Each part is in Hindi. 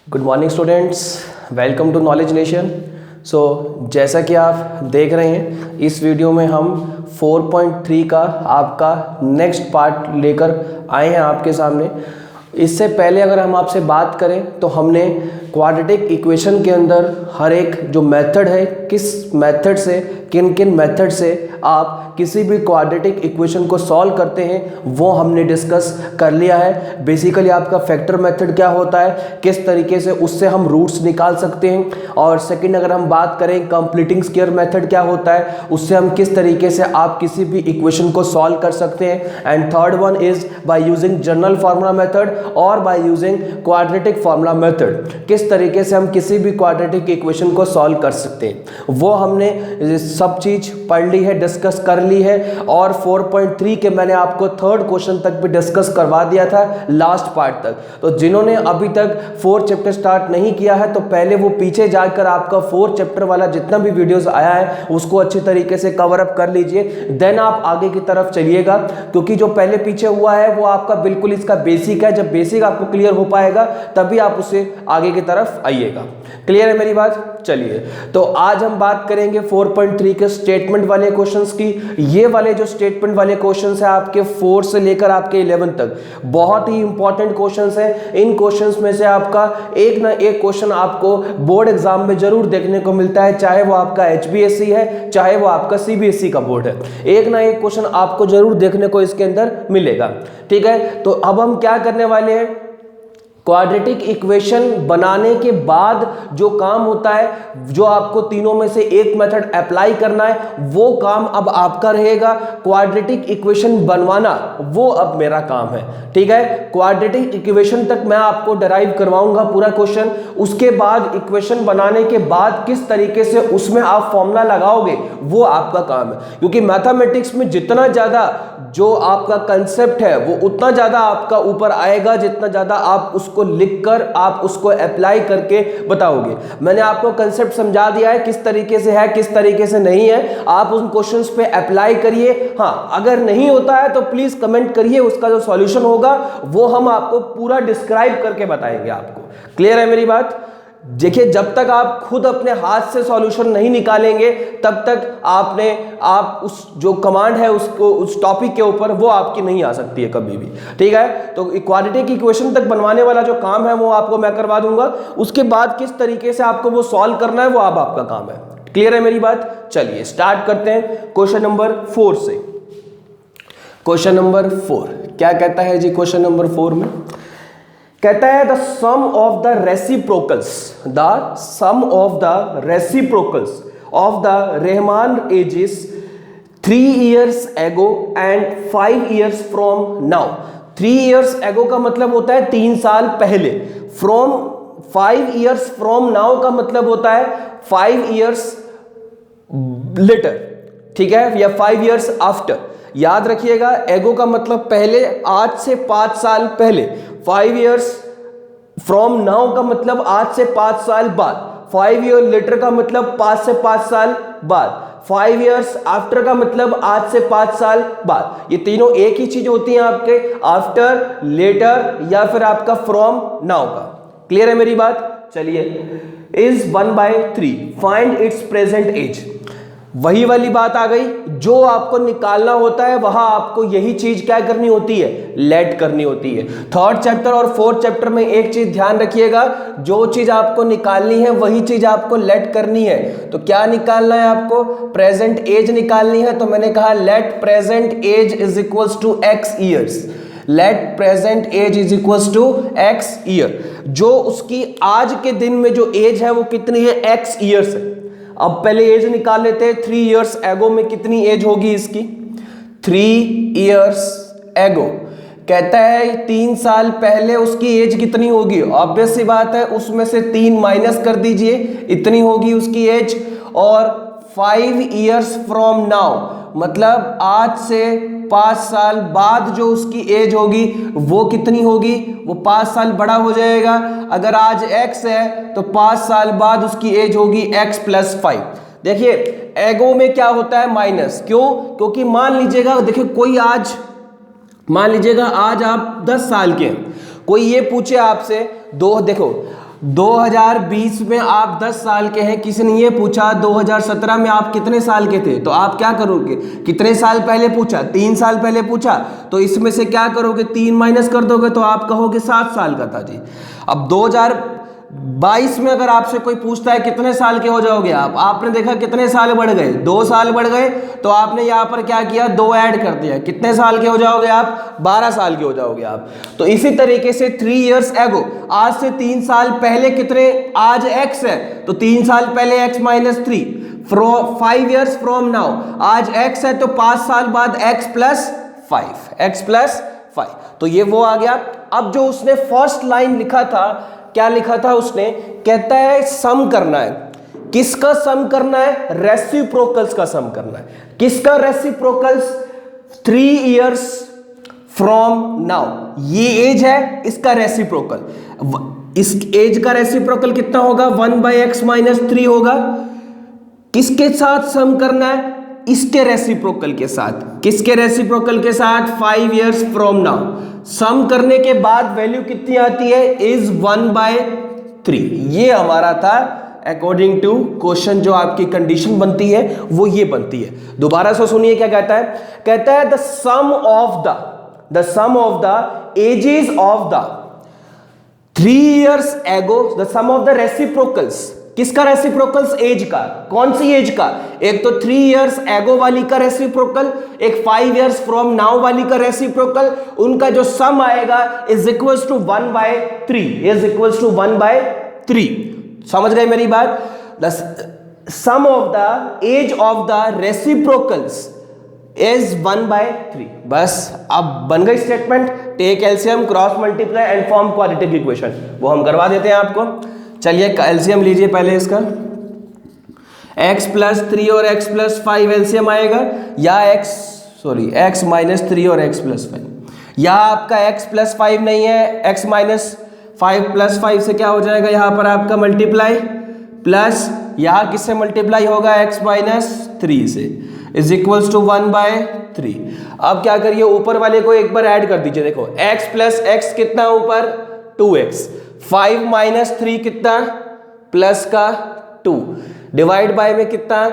Good morning students, welcome to knowledge nation. जैसा कि आप देख रहे हैं इस वीडियो में हम 4.3 का आपका नेक्स्ट पार्ट लेकर आए हैं आपके सामने। इससे पहले अगर हम आपसे बात करें तो हमने क्वाड्रेटिक इक्वेशन के अंदर हर एक जो मेथड है, किस मेथड से, किन किन मेथड से आप किसी भी क्वाड्रेटिक इक्वेशन को सॉल्व करते हैं वो हमने डिस्कस कर लिया है। बेसिकली आपका फैक्टर मेथड क्या होता है, किस तरीके से उससे हम रूट्स निकाल सकते हैं, और सेकंड अगर हम बात करें कंप्लीटिंग स्क्वायर मेथड क्या होता है, उससे हम किस तरीके से आप किसी भी इक्वेशन को सॉल्व कर सकते हैं। And third one is by using general formula method और by using quadratic formula method, किस तरीके से हम किसी भी क्वाड्रेटिक इक्वेशन को सॉल्व कर सकते हैं। वो हमने सब चीज पढ़ ली है, डिस्कस कर ली है। और 4.3 के मैंने आपको थर्ड क्वेश्चन तक भी डिस्कस करवा दिया था लास्ट पार्ट तक। तो जिन्होंने अभी तक 4 चैप्टर स्टार्ट नहीं किया है तो पहले वो पीछे जाकर आपका 4 चैप्टर वाला जितना भी वीडियोस आया है उसको अच्छी तरीके से कवर अप कर लीजिए, देन आप आगे की तरफ चलिएगा। क्योंकि जो पहले पीछे हुआ है वो आपका बिल्कुल इसका बेसिक है। जब बेसिक आपको क्लियर हो पाएगा तभी आप उसे आगे की तरफ आइएगा। क्लियर है मेरी बात? चलिए, तो आज हम बात करेंगे 4.3 के स्टेटमेंट वाले क्वेश्चंस की। ये वाले जो स्टेटमेंट वाले क्वेश्चंस है आपके 4 से लेकर आपके 11 तक बहुत ही इंपॉर्टेंट क्वेश्चंस हैं। इन क्वेश्चंस में से आपका एक ना एक क्वेश्चन आपको बोर्ड एग्जाम में जरूर देखने को मिलता है, चाहे वो आपका HBSC है, चाहे वो आपका CBSE का बोर्ड है। एक ना एक क्वेश्चन आपको जरूर देखने को इसके अंदर मिलेगा। ठीक है, तो अब हम क्या करने वाले हैं, क्वाड्रेटिक इक्वेशन बनाने के बाद जो काम होता है, जो आपको तीनों में से एक मेथड अप्लाई करना है, वो काम अब आपका रहेगा। क्वाड्रेटिक इक्वेशन बनवाना वो अब मेरा काम है। ठीक है, क्वाड्रेटिक इक्वेशन तक मैं आपको डराइव करवाऊंगा पूरा क्वेश्चन। उसके बाद इक्वेशन बनाने के बाद किस तरीके से उसमें आप फॉर्मूला लगाओगे वो आपका काम है। क्योंकि मैथमेटिक्स में जितना ज्यादा जो आपका कंसेप्ट है वो उतना ज्यादा आपका ऊपर आएगा, जितना ज्यादा आप उसको लिखकर आप उसको अप्लाई करके बताओगे। मैंने आपको कंसेप्ट समझा दिया है किस तरीके से है, किस तरीके से नहीं है। आप उन क्वेश्चंस पे अप्लाई करिए। हाँ, अगर नहीं होता है तो प्लीज कमेंट करिए, उसका जो सॉल्यूशन होगा वो हम आपको पूरा डिस्क्राइब करके बताएंगे आपको। क्लियर है मेरी बात? देखिए, जब तक आप खुद अपने हाथ से सॉल्यूशन नहीं निकालेंगे तब तक आप उस जो कमांड है उसको उस टॉपिक के ऊपर वो आपकी नहीं आ सकती है कभी भी। ठीक है, तो क्वाड्रेटिक इक्वेशन तक बनवाने वाला जो काम है वो आपको मैं करवा दूंगा। उसके बाद किस तरीके से आपको वो सॉल्व करना है वो अब आपका काम है। क्लियर है मेरी बात? चलिए स्टार्ट करते हैं क्वेश्चन नंबर 4 से। क्वेश्चन नंबर 4 क्या कहता है जी? क्वेश्चन नंबर 4 में कहता है the sum of the reciprocals of the Rahman ages 3 years ago and 5 years from now। 3 years ago का मतलब होता है 3 साल पहले। फ्रॉम 5 years from now का मतलब होता है 5 years later। ठीक है, या 5 years after। याद रखिएगा, एगो का मतलब पहले, आज से 5 साल पहले। 5 years फ्रॉम नाउ का मतलब आज से 5 साल बाद। 5 year later का मतलब 5 से 5 साल बाद। 5 years आफ्टर का मतलब आज से 5 साल बाद। ये तीनों एक ही चीज होती है आपके, आफ्टर, लेटर या फिर आपका फ्रॉम नाउ का। क्लियर है मेरी बात? चलिए, is 1/3 find its present age. वही वाली बात आ गई, जो आपको निकालना होता है वहां आपको यही चीज क्या करनी होती है, लेट करनी होती है। थर्ड चैप्टर और फोर्थ चैप्टर में एक चीज ध्यान रखिएगा, जो चीज आपको निकालनी है वही चीज आपको लेट करनी है। तो क्या निकालना है आपको? प्रेजेंट एज निकालनी है। तो मैंने कहा let present age is equals to x years. Let present age is equals to x year. जो उसकी आज के दिन में जो एज है वो कितनी है, x ईयर्स है। अब पहले एज निकाल लेते हैं। 3 years ago में कितनी एज होगी इसकी? 3 years ago कहता है 3 साल पहले उसकी एज कितनी होगी? ऑब्वियस सी बात है, उसमें से 3 माइनस कर दीजिए, इतनी होगी उसकी एज। और 5 years from now मतलब आज से 5 साल बाद जो उसकी एज होगी वो कितनी होगी? वो 5 साल बड़ा हो जाएगा। अगर आज x है तो 5 साल बाद उसकी एज होगी x + 5। देखिए, एगो में क्या होता है, माइनस। क्यों? क्योंकि मान लीजिएगा, देखिए मान लीजिएगा आज आप 10 साल के हैं, कोई ये पूछे आपसे देखो 2020 में आप 10 साल के हैं, किसी ने ये पूछा 2017 में आप कितने साल के थे, तो आप क्या करोगे, कितने साल पहले पूछा, 3 साल पहले पूछा, तो इसमें से क्या करोगे, 3 माइनस कर दोगे तो आप कहोगे 7 साल का था जी। अब 2022 में अगर आपसे कोई पूछता है कितने साल के हो जाओगे आप, आपने देखा कितने साल बढ़ गए, 2 साल बढ़ गए, तो आपने यहाँ पर क्या किया, 2 ऐड कर दिया, कितने साल के हो जाओगे आप, 12 साल के हो जाओगे आप। तो इसी तरीके से 3 years ago, आज से 3 साल पहले कितने, आज x है तो 3 साल पहले x minus 3, 5 years from now, आज x है तो 5 साल बाद x प्लस 5, तो ये वो आ गया। अब जो उसने फर्स्ट लाइन लिखा था, क्या लिखा था उसने, कहता है सम करना है, किसका सम करना है, रेसिप्रोकल्स का सम करना है। किसका रेसिप्रोकल्स, 3 years फ्रॉम नाउ, ये एज है, इसका रेसिप्रोकल, इस एज का रेसिप्रोकल कितना होगा, 1/x माइनस 3 होगा। किसके साथ सम करना है, इसके रेसिप्रोकल के साथ, किसके रेसिप्रोकल के साथ, 5 years फ्रॉम नाउ। सम करने के बाद वैल्यू कितनी आती है, इज 1/3। ये हमारा था अकॉर्डिंग टू क्वेश्चन, जो आपकी कंडीशन बनती है वो ये बनती है। दोबारा से सुनिए क्या कहता है, कहता है the sum of the ages of the 3 years ago, the sum of the reciprocals, किसका रेसिप्रोकल्स, एज का, कौन सी एज का, एक तो 3 years ago वाली का रेसिप्रोकल, एक 5 years फ्रॉम नाउ वाली का रेसिप्रोकल, उनका जो सम आएगा इज इक्वल्स टू 1/3। समझ गए मेरी बात, the sum of the age of the reciprocals is 1/3। बस अब बन गई statement, take LCM, cross multiply and form quadratic equation, वो हम करवा देते हैं आपको। चलिए एलसीएम लीजिए पहले इसका, x प्लस 3 और x प्लस 5 एलसीएम आएगा, या x माइनस 3 और x प्लस 5, या आपका x प्लस 5 नहीं है, x माइनस 5 प्लस 5 से क्या हो जाएगा, यहाँ पर आपका मल्टीप्लाई, प्लस यहाँ किससे मल्टीप्लाई होगा, x माइनस 3 से, इज इक्वल्स टू 1/3। अब क्या करिए, ऊपर वाले को एक बार ऐड कर दीजिए, देखो x प्लस x कितना ऊपर, 2x, 5 माइनस 3 कितना, प्लस का 2, डिवाइड बाय में कितना,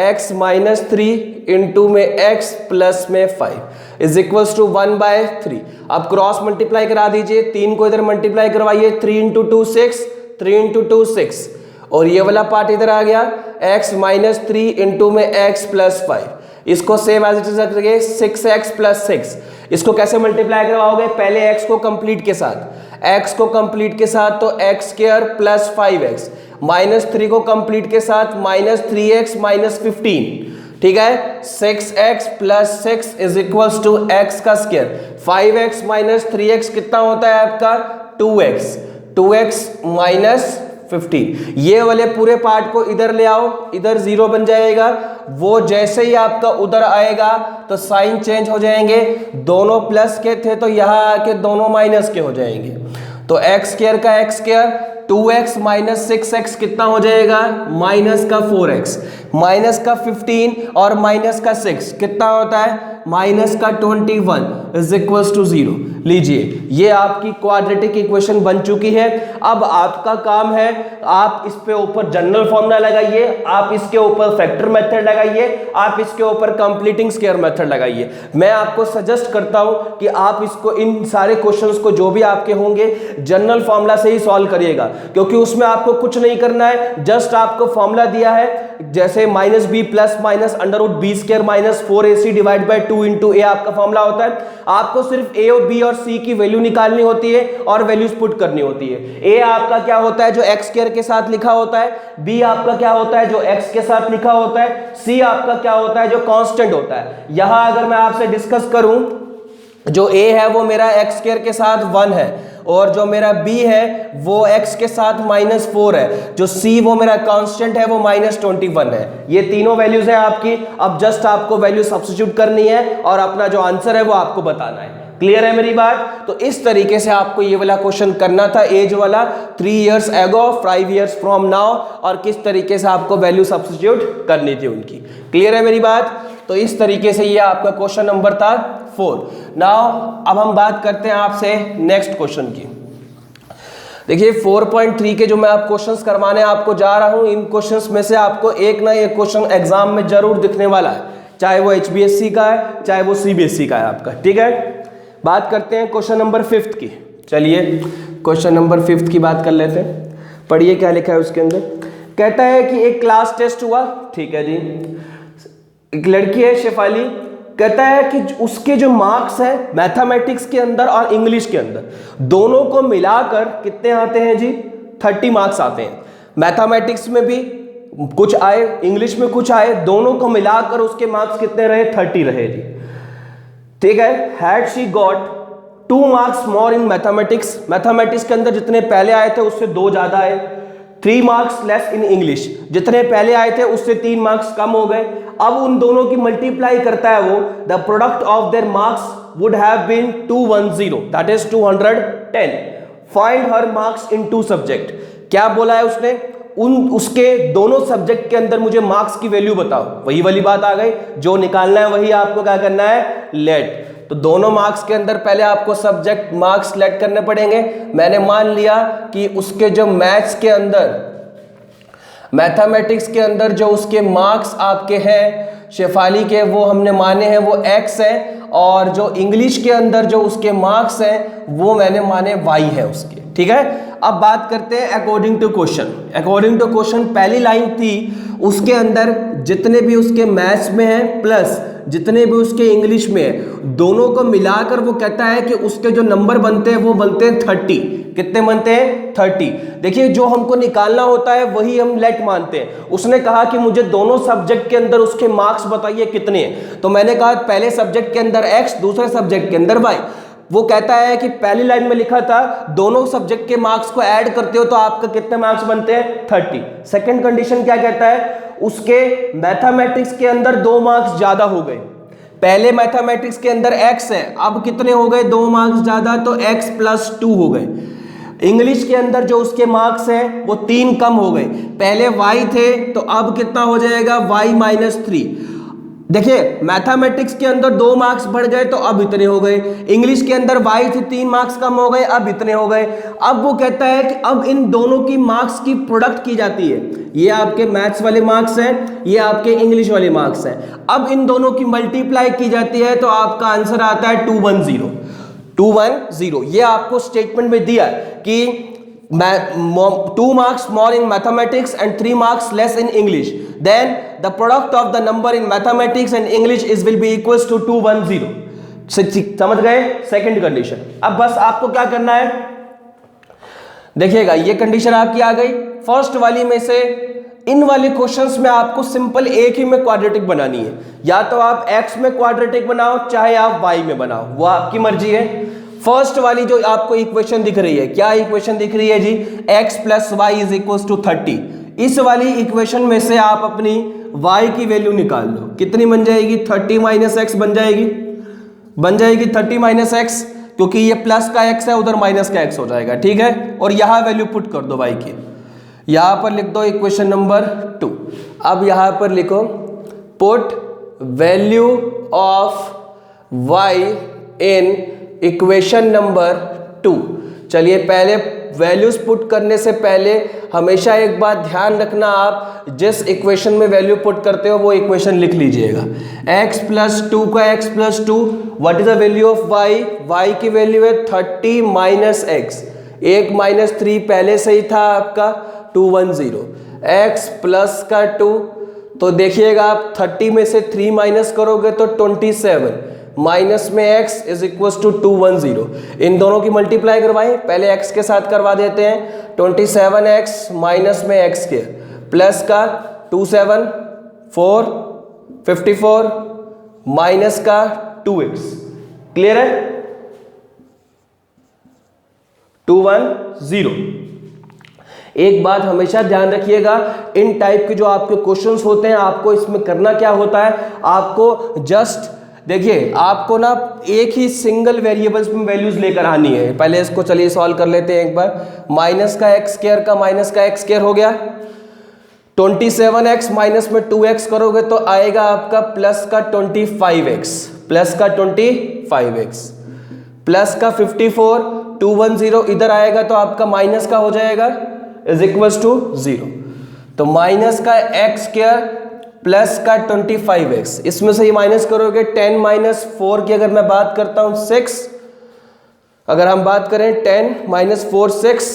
x माइनस 3 इंटू में x प्लस में 5 इज इक्वल्स टू 1/3। अब क्रॉस मल्टीप्लाई करा दीजिए, 3 को इधर मल्टीप्लाई करवाइए, 3 इंटू 2 6, 3 इंटू 2 6, और ये वाला पार्ट इधर आ गया, x माइनस 3 इंटू में x प्लस 5, इसको सेम एज इट इज रखिए, 6x प्लस 6। इसको कैसे मल्टीप्लाई करवाओगे, पहले x को कंप्लीट के साथ, तो x square plus 5x, minus 3 को कंप्लीट के साथ, माइनस 3x माइनस 15, ठीक है, 6x plus 6 is equals to x का स्क्वायर, 5x माइनस 3x कितना होता है आपका, 2x माइनस 15। ये वाले पूरे पार्ट को इधर ले आओ, इधर 0 बन जाएगा, वो जैसे ही आपका उधर आएगा तो साइन चेंज हो जाएंगे, दोनों प्लस के थे तो यहाँ आके दोनों माइनस के हो जाएंगे, तो x स्क्वायर का x square, 2x minus 6x कितना हो जाएगा, माइनस का 4x, माइनस का 15 और माइनस का 6 कितना होता है, माइनस का 21 इज इक्वल्स टू 0। लीजिए ये आपकी क्वाड्रेटिक इक्वेशन बन चुकी है। अब आपका काम है, आप इस पे ऊपर जनरल फॉर्मूला लगाइए, आप इसके ऊपर फैक्टर मेथड लगाइए, आप इसके ऊपर कंप्लीटिंग स्क्वायर मेथड लगाइए। मैं आपको सजेस्ट करता हूं कि आप इसको, इन सारे क्वेश्चंस को जो भी आपके होंगे जनरल फॉर्मूला से ही सॉल्व करिएगा, क्योंकि उसमें आपको कुछ नहीं करना है, जस्ट आपको फॉर्मूला दिया है, जैसे minus B plus minus under root B square minus 4ac divide by 2 into A आपका फॉर्मूला होता है। आपको सिर्फ ए और बी और सी की वैल्यू निकालनी होती है और वैल्यूज पुट करनी होती है। ए आपका क्या होता है, जो एक्स स्क्वायर के साथ लिखा होता है, बी आपका क्या होता है, जो एक्स के साथ लिखा होता है, सी आपका क्या होता है, जो कांस्टेंट होता है। यहां अगर मैं आपसे डिस्कस करूं, जो ए है वो मेरा एक्स स्क्वायर के साथ 1 है, और जो मेरा b है वो x के साथ -4 है, जो c वो मेरा कांस्टेंट है वो -21 है। ये तीनों वैल्यूज है आपकी। अब जस्ट आपको वैल्यू सब्स्टिट्यूट करनी है और अपना जो आंसर है वो आपको बताना है। क्लियर है मेरी बात? तो इस तरीके से आपको ये वाला क्वेश्चन करना था, एज वाला, 3 years ago, 5 years from now, और किस तरीके से आपको वैल्यू सब्स्टिट्यूट करनी थी उनकी। क्लियर है मेरी बात? तो इस तरीके से ये आपका क्वेश्चन नंबर था 4। नाउ अब हम बात करते हैं आपसे नेक्स्ट क्वेश्चन की। देखिए 4.3 के जो मैं आप क्वेश्चंस करवाने आपको जा रहा हूं, इन क्वेश्चंस में से आपको एक ना एक क्वेश्चन एग्जाम में जरूर दिखने वाला है, चाहे वो HBSC का है चाहे वो CBSE का है आपका। ठीक है, बात करते हैं क्वेश्चन नंबर 5 की। चलिए क्वेश्चन नंबर 5 की बात कर लेते हैं। पढ़िए क्या लिखा है उसके अंदर। कहता है कि एक क्लास टेस्ट हुआ, ठीक है जी, एक लड़की है शेफाली, कहता है कि उसके जो मार्क्स हैं मैथमेटिक्स के अंदर और इंग्लिश के अंदर दोनों को मिलाकर कितने आते हैं जी, 30 मार्क्स आते हैं। मैथमेटिक्स में भी कुछ आए, इंग्लिश में कुछ आए, दोनों को मिलाकर उसके मार्क्स कितने रहे, 30 रहे जी। ठीक है, had she got 2 marks more in mathematics, mathematics के अंदर जितने पहले आए थे उससे 2 ज्यादा आए। 3 मार्क्स लेस इन इंग्लिश, जितने पहले आए थे उससे 3 मार्क्स कम हो गए। अब उन दोनों की मल्टीप्लाई करता है वो, the product of their marks would have been 210, that is 210। Find her marks in 2 subject. क्या बोला है उसने, उसके दोनों सब्जेक्ट के अंदर मुझे मार्क्स की वैल्यू बताओ। वही वाली बात आ गई, जो निकालना है वही आपको क्या करना है, लेट। तो दोनों मार्क्स के अंदर पहले आपको सब्जेक्ट मार्क्स लेट करने पड़ेंगे। मैंने मान लिया कि उसके जो मैथ्स के अंदर, मैथमेटिक्स के अंदर जो उसके मार्क्स आपके हैं शेफाली के, वो हमने माने हैं वो x है, और जो इंग्लिश के अंदर जो उसके मार्क्स हैं वो मैंने माने y है उसके। ठीक है, अब बात करते हैं according to question. According to question पहली लाइन थी, उसके अंदर जितने भी उसके मैथ्स में हैं प्लस जितने भी उसके इंग्लिश में है, दोनों को मिलाकर वो कहता है कि उसके जो नंबर बनते हैं वो बनते हैं 30। कितने बनते हैं, 30। देखिए जो हमको निकालना होता है वही हम लेट मानते हैं। उसने कहा कि मुझे दोनों सब्जेक्ट के अंदर उसके मार्क्स बताइए कितने हैं, तो मैंने कहा पहले सब्जेक्ट के अंदर x, दूसरे सब्जेक्ट के अंदर y। वो कहता है कि पहली लाइन में लिखा था दोनों सब्जेक्ट के मार्क्स को ऐड करते हो तो आपका कितने मार्क्स बनते हैं, 30। सेकंड कंडीशन क्या कहता है, उसके मैथमेटिक्स के अंदर 2 मार्क्स ज्यादा हो गए। पहले मैथमेटिक्स के अंदर x है, अब कितने हो गए, 2 मार्क्स ज्यादा, तो x + 2 हो गए। इंग्लिश के अंदर जो उसके मार्क्स हैं वो 3 कम हो गए। पहले y थे तो अब कितना हो जाएगा, y - 3। देखिए मैथमेटिक्स के अंदर 2 मार्क्स बढ़ गए तो अब इतने हो गए। इंग्लिश के अंदर y थे 3 मार्क्स कम हो गए, अब इतने हो गए। अब वो कहता है कि अब इन दोनों की मार्क्स की प्रोडक्ट की जाती है। ये आपके मैथ्स वाले मार्क्स हैं, ये आपके इंग्लिश वाले मार्क्स हैं। अब इन दोनों की मल्टीप्लाई की जाती है तो आपका आंसर आता है 210। 210 ये आपको स्टेटमेंट में दिया कि 2 marks more in mathematics and 3 marks less in English, then the product of the number in mathematics and English will be equals to 210। समझ गए, सेकंड कंडीशन। अब बस आपको क्या करना है, देखिएगा ये कंडीशन आपकी आ गई। फर्स्ट वाली में से इन वाले क्वेश्चंस में आपको सिंपल एक ही में क्वाड्रेटिक बनानी है, या तो आप x में क्वाड्रेटिक बनाओ चाहे आप y में बनाओ, वो आपकी मर्जी है। फर्स्ट वाली जो आपको इक्वेशन दिख रही है, क्या इक्वेशन दिख रही है जी, x + y = 30। इस वाली इक्वेशन में से आप अपनी y की वैल्यू निकाल लो, कितनी बन जाएगी, 30 - x बन जाएगी 30 - x, क्योंकि ये प्लस का x है उधर माइनस का x हो जाएगा। ठीक है, और यहां वैल्यू पुट कर दो y की, यहां पर लिख दो इक्वेशन नंबर 2। अब यहां पर लिखो put value of y in equation number 2। चलिए पहले वैल्यूज पुट करने से पहले हमेशा एक बात ध्यान रखना, आप जिस इक्वेशन में वैल्यू पुट करते हो वो इक्वेशन लिख लीजिएगा। x + 2 का x + 2, what is the value of y, y की वैल्यू है 30 - x, 1 - 3 पहले से ही था आपका 210, x प्लस का 2, तो देखिएगा आप 30 में से 3 माइनस करोगे तो 27, माइनस में x = 210। इन दोनों की मल्टीप्लाई करवाएं, पहले x के साथ करवा देते हैं। 27x माइनस में x के प्लस का 27 4 54 माइनस का 2x, क्लियर है, 210। एक बात हमेशा ध्यान रखिएगा, इन टाइप के जो आपके क्वेश्चंस होते हैं आपको इसमें करना क्या होता है, आपको जस्ट देखिए आपको ना एक ही सिंगल वेरिएबल्स में वैल्यूज लेकर आनी है। पहले इसको चलिए सॉल्व कर लेते हैं एक बार। माइनस का x² का माइनस का x² हो गया, 27x माइनस में 2x करोगे तो आएगा आपका प्लस का 25x, प्लस का 25x, प्लस का 54 210 इधर आएगा तो आपका माइनस का हो जाएगा इज इक्वल्स टू 0। तो माइनस का एक्स स्क्वायर प्लस का 25x, इसमें से ये माइनस करोगे 10 माइनस 4 की अगर मैं बात करता हूं 6, अगर हम बात करें 10 माइनस 4 6,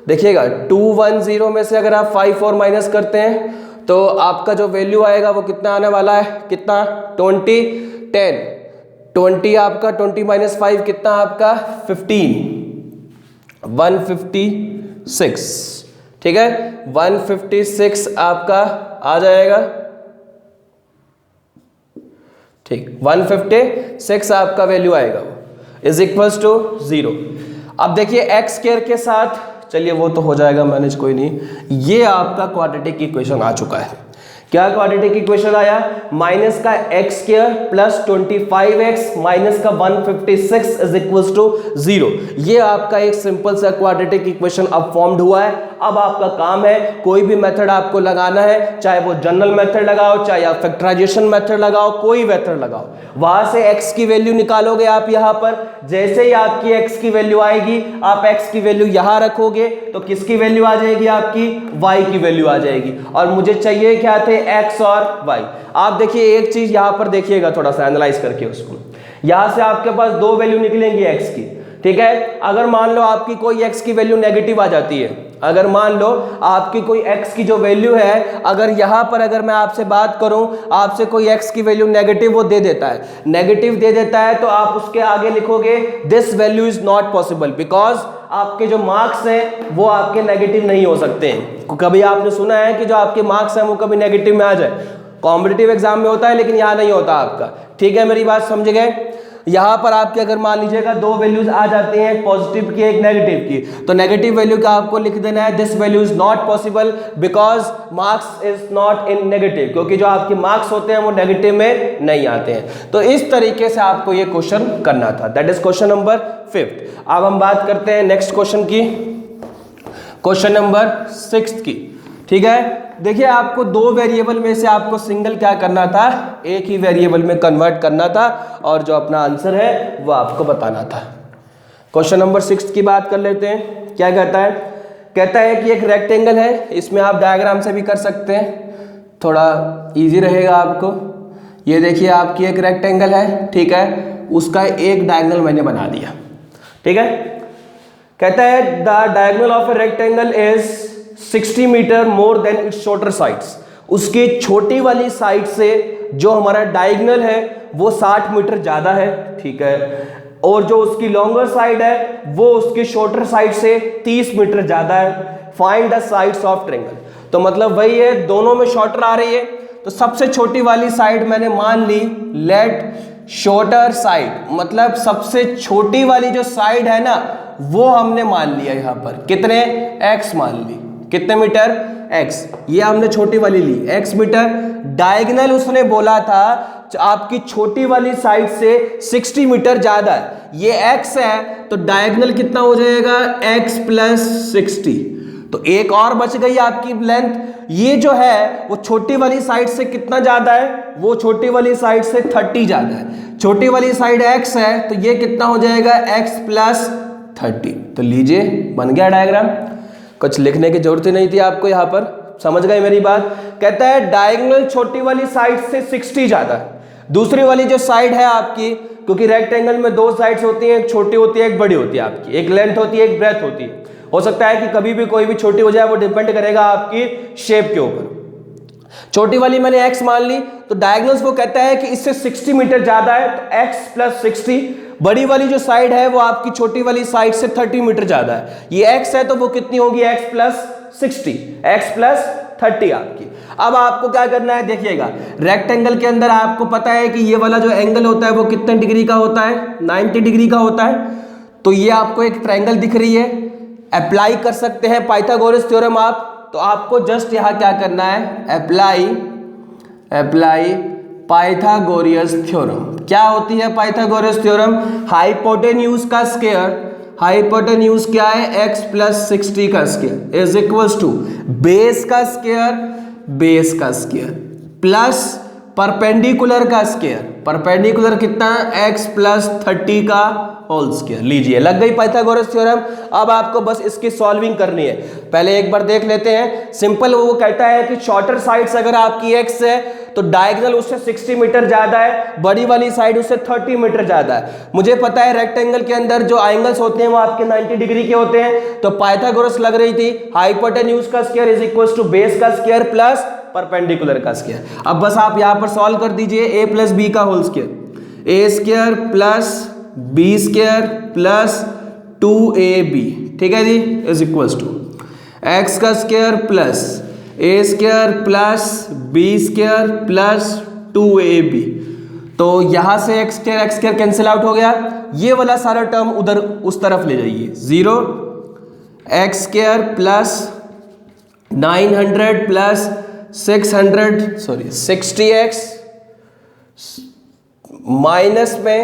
देखिएगा 210 में से अगर आप 5 और माइनस करते हैं तो आपका जो वैल्यू आएगा वो कितना आने वाला है, कितना 20 10 20 आपका 20 माइनस 5 कितना आपका 15 156, ठीक है 156 आपका आ जाएगा, ठीक 156 आपका वैल्यू आएगा इज इक्वल्स टू 0। अब देखिए एक्स स्क्वायर के साथ, चलिए वो तो हो जाएगा मैनेज, कोई नहीं, ये आपका क्वाड्रेटिक इक्वेशन आ चुका है। क्या क्वाड्रेटिक इक्वेशन आया, माइनस का x square plus 25x minus का 156 इज इक्वल्स टू 0। ये आपका एक सिंपल सा क्वाड्रेटिक इक्वेशन अब फॉर्म्ड हुआ है। अब आपका काम है कोई भी मेथड आपको लगाना है, चाहे वो जनरल मेथड लगाओ, चाहे आप फैक्टराइजेशन मेथड लगाओ, कोई मेथड लगाओ, वहां से x की वैल्यू निकालोगे आप यहां पर। जैसे ही आपकी x की वैल्यू आएगी, आप x की वैल्यू यहां रखोगे तो किसकी वैल्यू आ जाएगी, आपकी y की वैल्यू आ जाएगी। और मुझे चाहिए क्या थे, x और y। आप देखिए एक चीज यहां पर देखिएगा, थोड़ा सा एनालाइज करके उसको, यहां से आपके पास दो वैल्यू निकलेंगी x की, ठीक है। अगर मान लो आपकी कोई x की वैल्यू नेगेटिव आ जाती है, अगर मान लो आपकी कोई x की जो वैल्यू है, अगर यहां पर अगर मैं आपसे बात करूं, आपसे कोई x की वैल्यू नेगेटिव वो दे देता है, नेगेटिव दे देता है, तो आप उसके आगे लिखोगे this value is not possible, because आपके जो मार्क्स हैं वो आपके नेगेटिव नहीं हो सकते हैं। कभी आपने सुना है कि जो आपके मार्क्स हैं वो कभी नेगेटिव में आ जाए, कॉम्पिटिटिव एग्जाम में होता है लेकिन यहां नहीं होता आपका, ठीक है, मेरी बात समझ गए। यहां पर आपके अगर मान लीजिएगा दो वैल्यूज आ जाती हैं, एक पॉजिटिव की एक नेगेटिव की, तो नेगेटिव वैल्यू का आपको लिख देना है this value is not possible because marks is not in negative, क्योंकि जो आपके मार्क्स होते हैं वो नेगेटिव में नहीं आते हैं। तो इस तरीके से आपको ये क्वेश्चन करना था, दैट इज क्वेश्चन नंबर 5। अब हम बात करते हैं नेक्स्ट क्वेश्चन की, क्वेश्चन नंबर 6 की, ठीक है। देखिए आपको दो वेरिएबल में से आपको सिंगल क्या करना था, एक ही वेरिएबल में कन्वर्ट करना था और जो अपना आंसर है वो आपको बताना था। क्वेश्चन नंबर 6 की बात कर लेते हैं। क्या कहता है, कहता है कि एक रेक्टेंगल है, इसमें आप डायग्राम से भी कर सकते हैं, थोड़ा इजी रहेगा आपको। ये देखिए आपकी एक रेक्टेंगल है, ठीक है, उसका एक डायगोनल मैंने बना दिया, ठीक है। कहता है the diagonal of a rectangle is 60 metre more than its shorter sides. उसकी छोटी वाली साइड से जो हमारा डायगोनल है वो 60 मीटर ज्यादा है, ठीक है, और जो उसकी लॉन्गर साइड है वो उसकी शॉर्टर साइड से 30 मीटर ज्यादा है। Find the sides of triangle. तो मतलब वही है, दोनों में शॉर्टर आ रही है, तो सबसे छोटी वाली साइड मैंने मान ली लेट शॉर्टर साइड, मतलब सबसे छोटी वाली जो साइड है ना वो हमने मान लिया, यहां पर कितने x मान ली, कितने मीटर x, ये हमने छोटी वाली ली x मीटर। डायगोनल उसने बोला था आपकी छोटी वाली साइड से 60 मीटर ज्यादा है, ये x है, तो डायगोनल कितना हो जाएगा x प्लस 60, तो एक और बच गई आपकी लेंथ। ये जो है वो छोटी वाली साइड से कितना ज्यादा है, वो छोटी वाली साइड से 30 ज्यादा है, छोटी वाली साइड x है, तो ये कितना हो जाएगा x प्लस 30। तो लीजिए बन गया डायग्राम, कुछ लिखने की जरूरत ही नहीं थी आपको, यहां पर समझ गए मेरी बात। कहता है डायगोनल छोटी वाली साइड से 60 ज्यादा है, दूसरी वाली जो साइड है आपकी, क्योंकि रेक्टेंगल में दो साइड्स होती हैं, एक छोटी होती है एक बड़ी होती है आपकी, एक लेंथ होती है एक ब्रेथ होती है, हो सकता है कि कभी भी कोई भी छोटी हो जाए, वो डिपेंड करेगा आपकी शेप के ऊपर। छोटी वाली मैंने x मान ली, तो डायगोनल्स वो कहता है कि इससे 60 मीटर ज्यादा है, तो x प्लस 60। बड़ी वाली जो साइड है वो आपकी छोटी वाली साइड से 30 मीटर ज्यादा है, ये x है तो वो कितनी होगी x प्लस 60, x प्लस 30 आपकी। अब आपको क्या करना है, देखिएगा रेक्टेंगल के अंदर आपको पता है कि ये वाला जो एंगल होता है वो कितने डिग्री का होता है, 90 डिग्री का होता है। तो ये आपको एक ट्रायंगल दिख रही है, अप्लाई कर सकते हैं पाइथागोरस थ्योरम आप। तो आपको जस्ट यहां क्या करना है, अप्लाई पाइथागोरस थ्योरम। क्या होती है पाइथागोरस थ्योरम, हाइपोटेन्यूज का स्क्वायर, हाइपोटेन्यूज क्या है x प्लस 60 का square is equals to base का स्क्वायर प्लस परपेंडिकुलर का स्क्वायर, परपेंडिकुलर कितना है x प्लस 30 का होल स्क्वायर। लीजिए लग गई पाइथागोरस थ्योरम। अब आपको बस इसकी सॉल्विंग करनी है। पहले एक बार देख लेते हैं। सिंपल वो कहता है कि शॉर्टर साइड्स अगर आपकी x है तो डायगोनल उससे 60 मीटर ज्यादा है, बड़ी वाली साइड उससे 30 मीटर ज्यादा है। मुझे पता है रेक्टेंगल के अंदर जो एंगल्स होते हैं वो आपके 90 डिग्री के होते हैं, तो पाइथागोरस लग रही थी हाइपोटेन्यूज का square is equal to base का स्क्वायर प्लस परपेंडिकुलर का स्क्वायर। अब बस आप यहां पर सॉल्व कर दीजिए। a प्लस बी का whole square, A square plus B square plus 2ab, ठीक है जी, इज इक्वल टू एक्स का square plus A square plus B square plus 2ab। तो यहां से एक्स स्क्वायर कैंसिल आउट हो गया। ये वाला सारा टर्म उधर उस तरफ ले जाइए, 0 x square plus 900 plus 60x minus में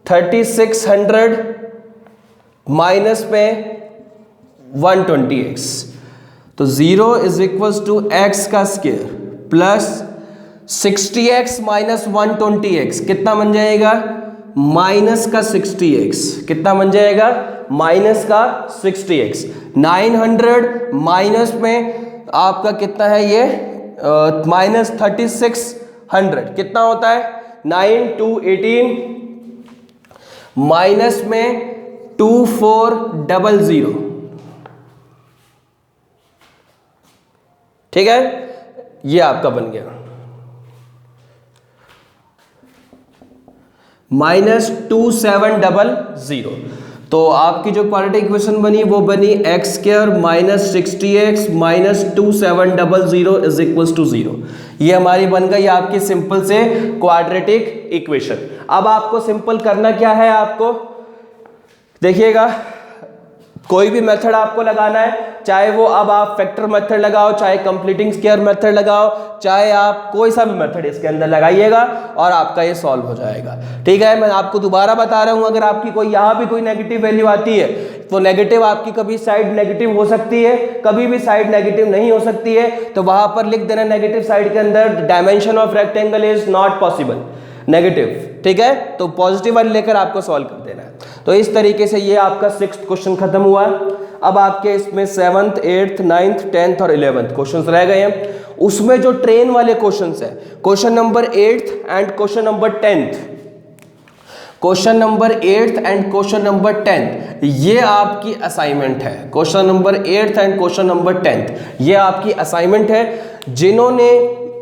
3600 माइनस में 120x। तो 0 इज इक्वल टू एक्स का square plus 60x minus 120x कितना बन जाएगा, माइनस का 60x। कितना बन जाएगा, माइनस का 60x। 900 माइनस में आपका कितना है ये माइनस 3600 कितना होता है, 9 2 18 माइनस में 2400, ठीक है, ये आपका बन गया माइनस 2700। तो आपकी जो क्वाड्रेटिक इक्वेशन बनी वो बनी x square minus 60x minus 2700 is equal to 0। ये हमारी बन गई आपकी सिंपल से क्वाड्रेटिक इक्वेशन। अब आपको सिंपल करना क्या है, आपको देखिएगा कोई भी मेथड आपको लगाना है, चाहे वो अब आप फैक्टर मेथड लगाओ, चाहे कंप्लीटिंग स्क्वायर मेथड लगाओ, चाहे आप कोई सा भी मेथड इसके अंदर लगाइएगा और आपका ये सॉल्व हो जाएगा। ठीक है, मैं आपको दोबारा बता रहा हूं, अगर आपकी कोई यहाँ भी कोई नेगेटिव वैल्यू आती है तो नेगेटिव आपकी कभी साइड नेगेटिव हो सकती है, कभी भी साइड नेगेटिव नहीं हो सकती है। तो वहां पर लिख देना नेगेटिव साइड के अंदर dimension of rectangle is not possible, negative. ठीक है, तो पॉजिटिव वाले लेकर आपको सॉल्व कर देना है। तो इस तरीके से ये आपका 6th क्वेश्चन खत्म हुआ। अब आपके इसमें 7th 8th 9th 10th और 11th क्वेश्चंस रह गए हैं। उसमें जो ट्रेन वाले क्वेश्चंस है, question number 8th and question number 10th, question number 8th and question number 10th ये आपकी असाइनमेंट है। Question number 8th and question number 10th ये आपकी असाइनमेंट है। जिन्होंने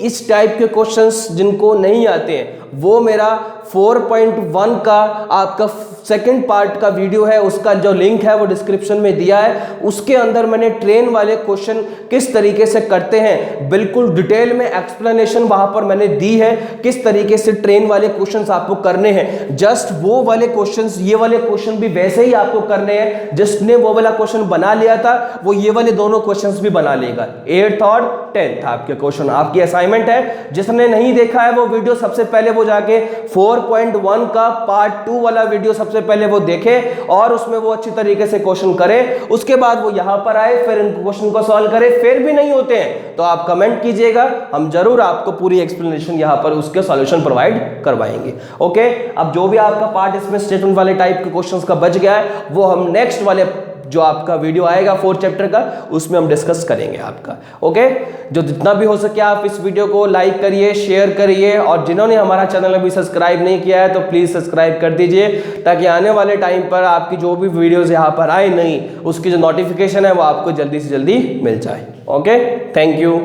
इस टाइप के क्वेश्चंस जिनको नहीं आते हैं वो मेरा 4.1 का आपका सेकंड पार्ट का वीडियो है, उसका जो लिंक है वो डिस्क्रिप्शन में दिया है। उसके अंदर मैंने ट्रेन वाले क्वेश्चन किस तरीके से करते हैं बिल्कुल डिटेल में एक्सप्लेनेशन वहां पर मैंने दी है, किस तरीके से ट्रेन वाले क्वेश्चंस आपको करने हैं। जस्ट वो वाले क्वेश्चंस, ये वाले क्वेश्चन भी वैसे ही आपको करने हैं। जिसने वो वाला क्वेश्चन बना लिया था वो ये वाले दोनों क्वेश्चंस भी बना लेगा। 8th और 10th आपके क्वेश्चन आपकी असाइनमेंट है। जिसने नहीं देखा है वो वीडियो सबसे पहले वो जाके 4.1 का पार्ट 2 वाला वीडियो सबसे पहले वो देखे और उसमें वो अच्छी तरीके से क्वेश्चन करे। उसके बाद वो यहां पर आए, फिर इन क्वेश्चन को सॉल्व करे। फिर भी नहीं होते हैं तो आप कमेंट कीजिएगा, हम जरूर आपको पूरी एक्सप्लेनेशन यहां पर उसके सॉल्यूशन प्रोवाइड करवाएंगे। ओके, अब जो भी आपका पार्ट इसमें स्टेटमेंट वाले टाइप के क्वेश्चंस का बच गया है वो हम नेक्स्ट वाले जो आपका वीडियो आएगा 4th चैप्टर का उसमें हम डिस्कस करेंगे आपका। ओके, जो जितना भी हो सके आप इस वीडियो को लाइक करिए, शेयर करिए, और जिन्होंने हमारा चैनल अभी सब्सक्राइब नहीं किया है तो प्लीज़ सब्सक्राइब कर दीजिए ताकि आने वाले टाइम पर आपकी जो भी वीडियोज़ यहाँ पर आए नहीं उसकी जो नोटिफिकेशन है वो आपको जल्दी से जल्दी मिल जाए। Okay, thank you.